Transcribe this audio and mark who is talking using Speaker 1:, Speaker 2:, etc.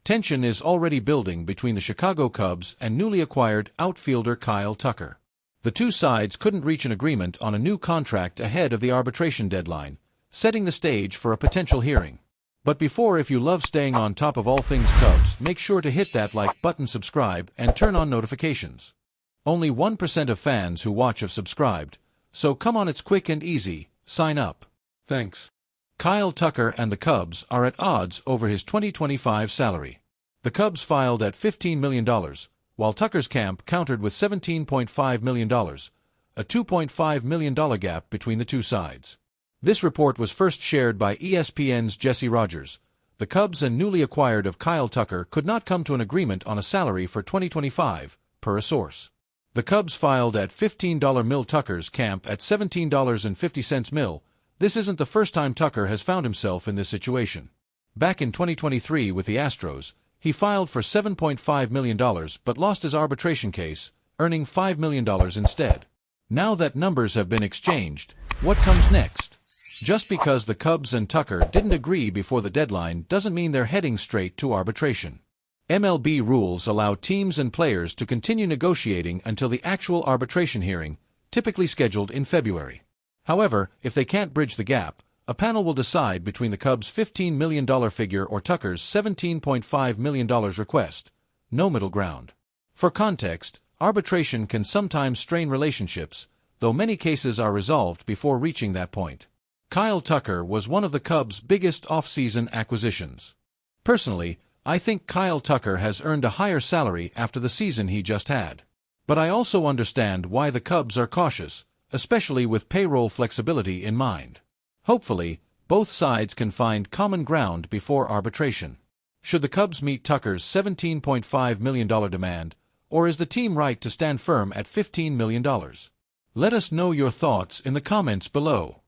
Speaker 1: Tension is already building between the Chicago Cubs and newly acquired outfielder Kyle Tucker. The two sides couldn't reach an agreement on a new contract ahead of the arbitration deadline, setting the stage for a potential hearing. But if you love staying on top of all things Cubs, make sure to hit that like button, subscribe, and turn on notifications. Only 1% of fans who watch have subscribed, so come on, it's quick and easy, sign up. Thanks. Kyle Tucker and the Cubs are at odds over his 2025 salary. The Cubs filed at $15 million, while Tucker's camp countered with $17.5 million, a $2.5 million gap between the two sides. This report was first shared by ESPN's Jesse Rogers. The Cubs and newly acquired of Kyle Tucker could not come to an agreement on a salary for 2025, per a source. The Cubs filed at $15 mil, Tucker's camp at $17.50 mil. This isn't the first time Tucker has found himself in this situation. Back in 2023 with the Astros, he filed for $7.5 million but lost his arbitration case, earning $5 million instead. Now that numbers have been exchanged, what comes next? Just because the Cubs and Tucker didn't agree before the deadline doesn't mean they're heading straight to arbitration. MLB rules allow teams and players to continue negotiating until the actual arbitration hearing, typically scheduled in February. However, if they can't bridge the gap, a panel will decide between the Cubs' $15 million figure or Tucker's $17.5 million request. No middle ground. For context, arbitration can sometimes strain relationships, though many cases are resolved before reaching that point. Kyle Tucker was one of the Cubs' biggest off-season acquisitions. Personally, I think Kyle Tucker has earned a higher salary after the season he just had. But I also understand why the Cubs are cautious, especially with payroll flexibility in mind. Hopefully, both sides can find common ground before arbitration. Should the Cubs meet Tucker's $17.5 million demand, or is the team right to stand firm at $15 million? Let us know your thoughts in the comments below.